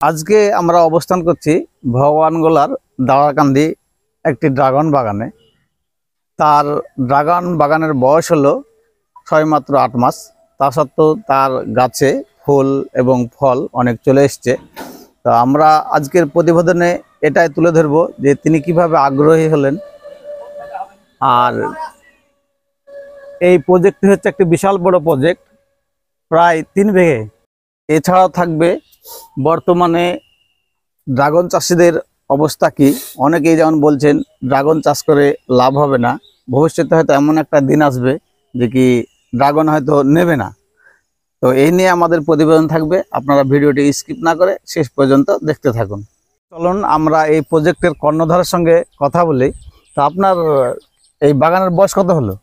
আজকে আমরা অবস্থান করছি ভগবানগোলার দাওয়াকান্দি একটি ড্রাগন বাগানে। তার ড্রাগন বাগানের বয়স হলো মাত্র 8 মাস। তা সত্ত্বেও তার গাছে ফুল এবং ফল অনেক চলে এসছে। তো আমরা আজকের প্রতিবেদনে এটাই তুলে ধরবো যে তিনি কিভাবে আগ্রহী হলেন। আর এই প্রজেক্টটি হচ্ছে একটি বিশাল বড় প্রজেক্ট, প্রায় 3 বিঘে। এছাড়াও থাকবে বর্তমানে ড্রাগন চাষিদের অবস্থা কি। অনেকেই যেমন বলছেন ড্রাগন চাষ করে লাভ হবে না, ভবিষ্যতে হয়তো এমন একটা দিন আসবে যে কি ড্রাগন হয়তো নেবে না। তো এই নিয়ে আমাদের প্রতিবেদন থাকবে, আপনারা ভিডিওটি স্কিপ না করে শেষ পর্যন্ত দেখতে থাকুন। চলুন আমরা এই প্রজেক্টের কর্ণধারের সঙ্গে কথা বলি। তো আপনার এই বাগানের বয়স কত হলো?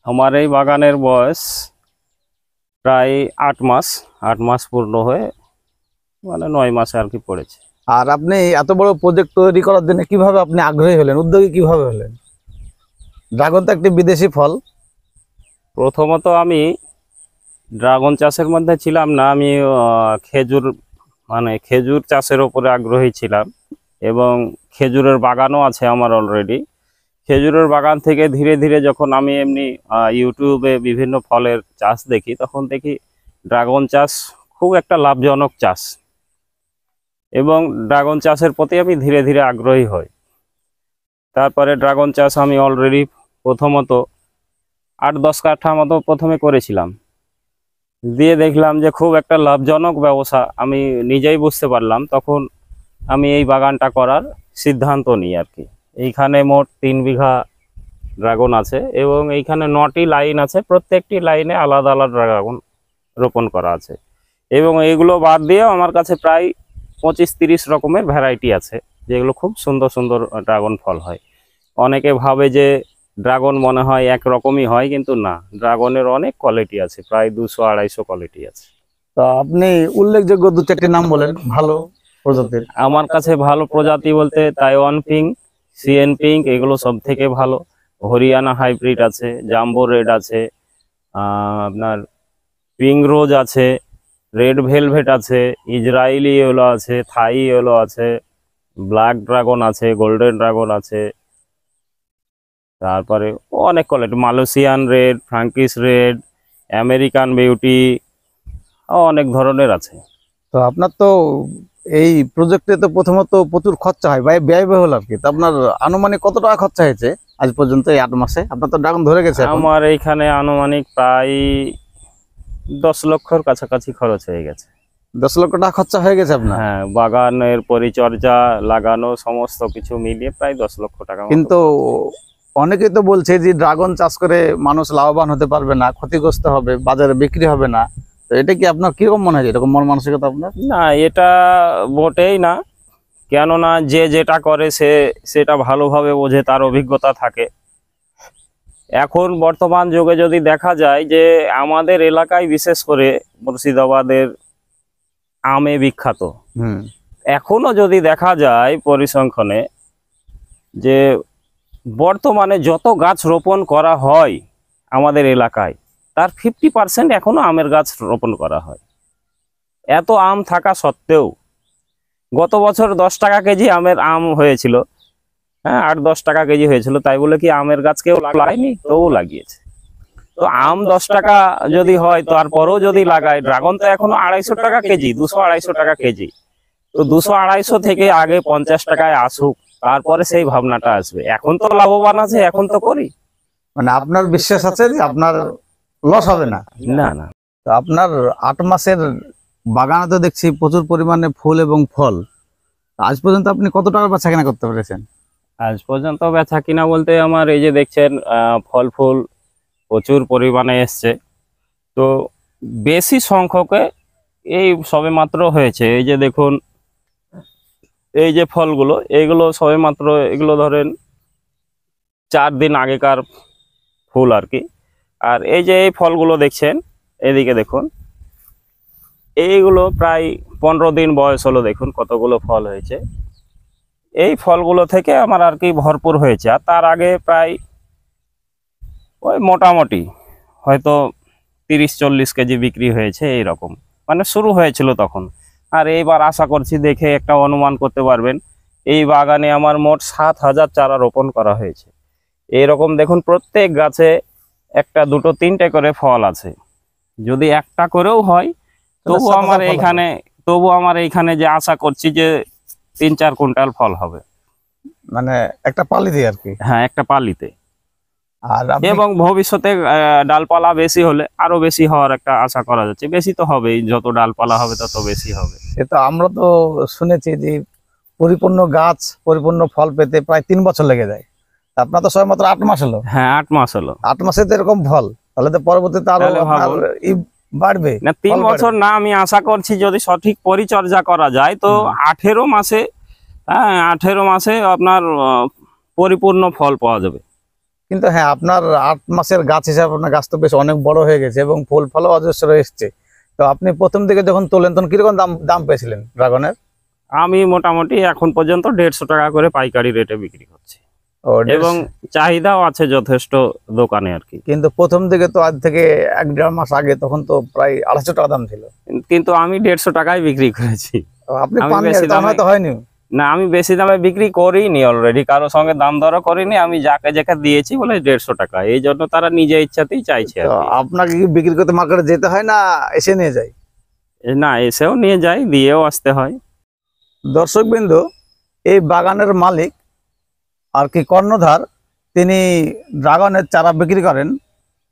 আমার এই বাগানের বয়স প্রায় 8 মাস। 8 মাস পূর্ণ হয়ে 9 মাসে আর কি পড়েছে। আর আপনি এত বড় প্রজেক্ট তৈরি করার জন্য কিভাবে আপনি আগ্রহী হলেন, উদ্যোগী কিভাবে হলেন? ড্রাগন তো একটি বিদেশি ফল। প্রথমত আমি ড্রাগন চাষের মধ্যে ছিলাম না, আমি খেজুর চাষের ওপরে আগ্রহী ছিলাম এবং খেজুরের বাগানও আছে আমার অলরেডি। খেজুরের বাগান থেকে ধীরে ধীরে যখন আমি এমনি ইউটিউবে বিভিন্ন ফলের চাষ দেখি, তখন দেখি ড্রাগন চাষ খুব একটা লাভজনক চাষ এবং ড্রাগন চাষের প্রতি আমি ধীরে ধীরে আগ্রহী হই। তারপরে ড্রাগন চাষ আমি অলরেডি প্রথমত 8-10 কাঠা মতো প্রথমে করেছিলাম, দিয়ে দেখলাম যে খুব একটা লাভজনক ব্যবসা আমি নিজেই বুঝতে পারলাম। তখন আমি এই বাগানটা করার সিদ্ধান্ত নিই আর কি। এইখানে মোট 3 বিঘা ড্রাগন আছে এবং এইখানে 9টি লাইন আছে, প্রত্যেকটি লাইনে আলাদা আলাদা ড্রাগন রোপণ করা আছে এবং এইগুলো বাদ দিয়েও আমার কাছে প্রায় 25-30 রকমের ভ্যারাইটি আছে, যেগুলো খুব সুন্দর সুন্দর ড্রাগন ফল হয়। অনেকে ভাবে যে ড্রাগন মনে হয় একরকমই হয়, কিন্তু না, ড্রাগনের অনেক কোয়ালিটি আছে, প্রায় 200-250 কোয়ালিটি আছে। তো আপনি উল্লেখযোগ্য 2-4টি নাম বলেন ভালো প্রজাতির। আমার কাছে ভালো প্রজাতি বলতে তাইওয়ান পিঙ্ক, সিএন পিঙ্ক, এগুলো সব থেকে ভালো। হরিয়ানা হাইব্রিড আছে, জাম্বো রেড আছে, আপনার পিঙ্ক রোজ আছে, রেড ভেলভেট আছে, ইসরায়েলি ইয়েলো আছে, থাই ইয়েলো আছে, ব্ল্যাক ড্রাগন আছে, গোল্ডেন ড্রাগন আছে, তারপরে অনেক quality, Malaysian red, Frankish red, American beauty, অনেক ধরনের আছে। তো আপনার তো এই প্রজেক্টে তো প্রথমত প্রচুর খরচা হয়, ব্যয়বহুল আর কি। তো আপনার আনুমানিক কত টাকা খরচা হয়েছে আজ পর্যন্ত এই 8 মাসে? আপনার তো ড্রাগন ধরে গেছে এখন। আমার এইখানে আনুমানিক প্রায় 10 লক্ষর কাছাকাছি খরচ হয়ে গেছে। 10 লক্ষ টাকা খরচা হয়ে গেছে আপনার? হ্যাঁ, বাগানের পরিচর্যা, লাগানো, সমস্ত কিছু মিলিয়ে প্রায় 10 লক্ষ টাকা। কিন্তু অনেকেই তো বলছে যে ড্রাগন চাষ করে মানুষ লাভবান হতে পারবে না, ক্ষতিগ্রস্ত হবে, বাজারে বিক্রি হবে না। তো এটা কি আপনার কিরকম মনে হয়, এরকম মন মানসিকতা আপনার? না, এটা মোটেই না। কেননা যে যেটা করে সেটা ভালোভাবে বোঝে, তার অভিজ্ঞতা থাকে। এখন বর্তমান যুগে যদি দেখা যায় যে আমাদের এলাকায় বিশেষ করে মুর্শিদাবাদের আমে বিখ্যাত। এখনো যদি দেখা যায় পরিসংখ্যানে যে বর্তমানে যত গাছ রোপণ করা হয় আমাদের এলাকায়, তার 50% এখনো আমের গাছ রোপণ করা হয়। এত আম থাকা সত্ত্বেও গত বছর 10 টাকা কেজি আম হয়েছিল। হ্যাঁ, 8-10 টাকা কেজি হয়েছিল, তাই বলে কি আমের গাছ কেউ লাগায়নি? তবু লাগিয়েছে। তো আম 10 টাকা যদি হয়, তারপরেও যদি লাগায়, ড্রাগন তো এখনো 250 টাকা কেজি, 200-250 টাকা কেজি। তো 200-250 থেকে আগে 50 টাকায় আসুক, তারপরে সেই ভাবনাটা আসবে। এখন তো লাভবান আছে, এখন তো করি। মানে আপনার বিশ্বাস আছে যে আপনার লস হবে না? না না। তো আপনার 8 মাসের বাগানে তো দেখছি প্রচুর পরিমাণে ফুল এবং ফল। আজ পর্যন্ত আপনি কত টাকা বেচা কেনা করতে পেরেছেন? আজ পর্যন্ত বেচা কিনা বলতে আমার এই যে দেখছেন ফল ফুল প্রচুর পরিমাণে এসছে। তো বেশি সংখ্যকে এই সবে মাত্র হয়েছে। এই যে দেখুন, এই যে ফলগুলো, এইগুলো সবে মাত্র, এগুলো ধরেন 4 দিন আগেকার ফুল আর কি। আর এই যে এই ফলগুলো দেখছেন, এদিকে দেখুন, এইগুলো প্রায় 15 দিন বয়স হলো। দেখুন কতগুলো ফল হয়েছে। এই ফলগুলো থেকে আমার আর কি ভরপুর হয়েছে। আর তার আগে প্রায় ওই মোটামুটি হয়তো 30-40 কেজি বিক্রি হয়েছে, এইরকম। মানে শুরু হয়েছিল তখন। আর এইবার আশা করছি দেখে একটা অনুমান করতে পারবেন, এই বাগানে আমার মোট 7,000 চারা রোপণ করা হয়েছে। এইরকম দেখুন প্রত্যেক গাছে একটা, দুটো, তিনটে করে ফল আছে। যদি একটা করেও হয় তবু আমার এইখানে যে আশা করছি যে 3-4 কুইন্টাল ফল হবে, মানে একটা পালিতে আর কি। হ্যাঁ, একটা পালিতে। আর এবং ভবিষ্যতে ডালপালা বেশি হলে আরো বেশি হওয়ার একটা আশা করা যাচ্ছে। বেশি তো হবেই, যত ডালপালা হবে তত বেশি হবে। সেটা আমরা তো শুনেছি যে পরিপূর্ণ গাছ, পরিপূর্ণ ফল পেতে প্রায় 3 বছর লেগে যায়। আপনার তো সবে মাত্র 8 মাস হলো। হ্যাঁ, 8 মাস হলো। 8 মাসে তো এরকম ফল, তাহলে তো পরবর্তীতে আরো বাড়বে না। 3 বছর না, আমি আশা করছি যদি সঠিক পরিচর্যা করা যায় তো 18 মাসে, হ্যাঁ 18 মাসে আপনার পরিপূর্ণ ফল পাওয়া যাবে। কিন্তু হ্যাঁ, আপনার 8 মাসের গাছ হিসাবে আপনার গাছ তো বেশ অনেক বড় হয়ে গেছে এবং ফুল ফলও অজস্র এসছে। তো আপনি প্রথম দিকে যখন তোলেন তখন কিরকম দাম পেয়েছিলেন ড্রাগনের? আমি মোটামুটি এখন পর্যন্ত 150 টাকা করে পাইকারি রেটে বিক্রি করছি, এবং চাহিদাও আছে যথেষ্ট দোকানে আর কি। কিন্তু প্রথম দিকে তো আজ থেকে 1-1.5 মাস আগে তখন তো প্রায় 250 টাকা দাম ছিল, কিন্তু আমি 150 টাকায় বিক্রি করেছি। আপনি তো হয়নি না, আমি বেশি দামে বিক্রি করিনি, অলরেডি কারোর সঙ্গে দাম দরও করিনি। আমি যাকে যাকে দিয়েছি বলে 150 টাকা, এই জন্য তারা নিজে ইচ্ছাতেই চাইছে। আপনাকে কি বিক্রি করতে মার্কেটে যেতে হয় না এসে নিয়ে যায়? না, এসেও নিয়ে যায়, দিয়েও আসতে হয়। দর্শকবৃন্দ, এই বাগানের মালিক আর কি কর্ণধার, তিনি ড্রাগনের চারা বিক্রি করেন।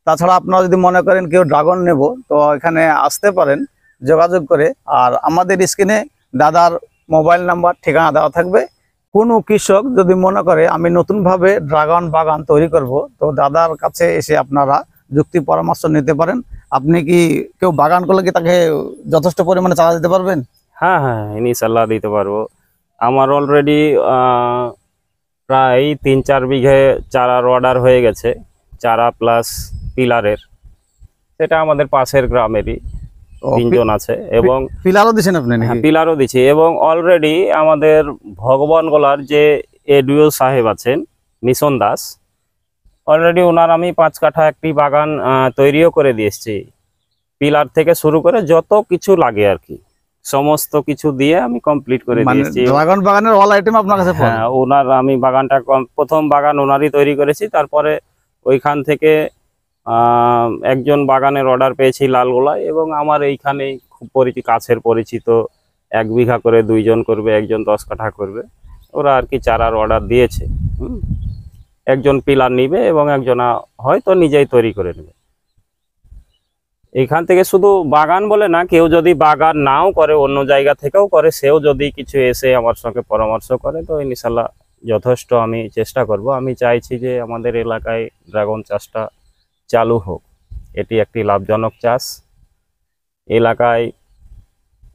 তাছাড়া আপনারা যদি মনে করেন কেউ ড্রাগন নেব তো এখানে আসতে পারেন যোগাযোগ করে। আর আমাদের স্ক্রিনে দাদার মোবাইল নাম্বার, ঠিকানা দেওয়া থাকবে। কোনো কৃষক যদি মনে করে আমি নতুনভাবে ড্রাগন বাগান তৈরি করব, তো দাদার কাছে এসে আপনারা যুক্তি পরামর্শ নিতে পারেন। আপনি কি কেউ বাগান করলে কি তাকে যথেষ্ট পরিমাণে চারা দিতে পারবেন? হ্যাঁ হ্যাঁ, ইনশাআল্লাহ দিতে পারবো। আমার অলরেডি প্রায় 3-4 বিঘে চারার অর্ডার হয়ে গেছে, চারা প্লাস পিলারের। সেটা আমাদের পাশের গ্রামেরই 3 জন আছে, এবং পিলারও দিচ্ছেন আপনি? পিলারও দিচ্ছি। এবং অলরেডি আমাদের ভগবান গোলার যে এডিও সাহেব আছেন, মিশন দাস, অলরেডি ওনার আমি 5 কাঠা একটি বাগান তৈরিও করে দিয়েছি। পিলার থেকে শুরু করে যত কিছু লাগে আর কি, সমস্ত কিছু দিয়ে আমি কমপ্লিট করে দিয়েছি। ড্রাগন বাগানের অল আইটেম আপনার কাছে? হ্যাঁ, ওনার আমি বাগানটা প্রথম বাগান ওনারই তৈরি করেছি। তারপরে ওইখান থেকে একজন বাগানের অর্ডার পেয়েছি লালগোলায়, এবং আমার এইখানে খুব কাছের পরিচিত 1 বিঘা করে 2 জন করবে, একজন 10 কাঠা করবে, ওরা আর কি চারার অর্ডার দিয়েছে। একজন পিলার নিবে এবং একজন হয়তো নিজেই তৈরি করে নেবে। এইখান থেকে শুধু বাগান বলে না, কেউ যদি বাগান নাও করে, অন্য জায়গা থেকেও করে, সেও যদি কিছু এসে আমার সঙ্গে পরামর্শ করে তো ইনশাআল্লাহ যথেষ্ট আমি চেষ্টা করব। আমি চাইছি যে আমাদের এলাকায় ড্রাগন চাষটা চালু হোক। এটি একটি লাভজনক চাষ, এলাকায়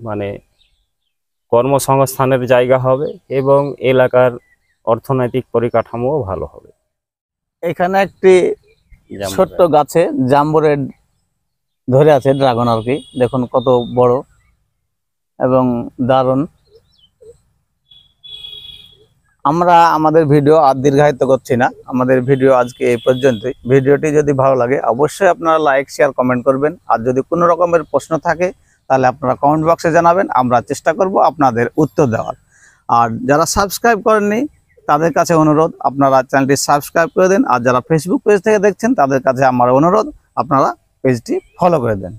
মানে কর্মসংস্থানের জায়গা হবে এবং এলাকার অর্থনৈতিক পরিকাঠামোও ভালো হবে। এখানে একটি ছোট্ট গাছে জাম্বুরে ধরে আছে ড্রাগন আর কি, দেখুন কত বড় এবং দারুণ। আমরা আমাদের ভিডিও আর দীর্ঘায়িত করছি না, আমাদের ভিডিও আজকে এই পর্যন্তই। ভিডিওটি যদি ভালো লাগে অবশ্যই আপনারা লাইক, শেয়ার, কমেন্ট করবেন। আর যদি কোনো রকমের প্রশ্ন থাকে তাহলে আপনারা কমেন্ট বক্সে জানাবেন, আমরা চেষ্টা করব আপনাদের উত্তর দেওয়ার। আর যারা সাবস্ক্রাইব করেননি তাদের কাছে অনুরোধ, আপনারা চ্যানেলটি সাবস্ক্রাইব করে দিন। আর যারা ফেসবুক পেজ থেকে দেখছেন তাদের কাছে আমার অনুরোধ, আপনারা পেজটি ফলো করে দেন।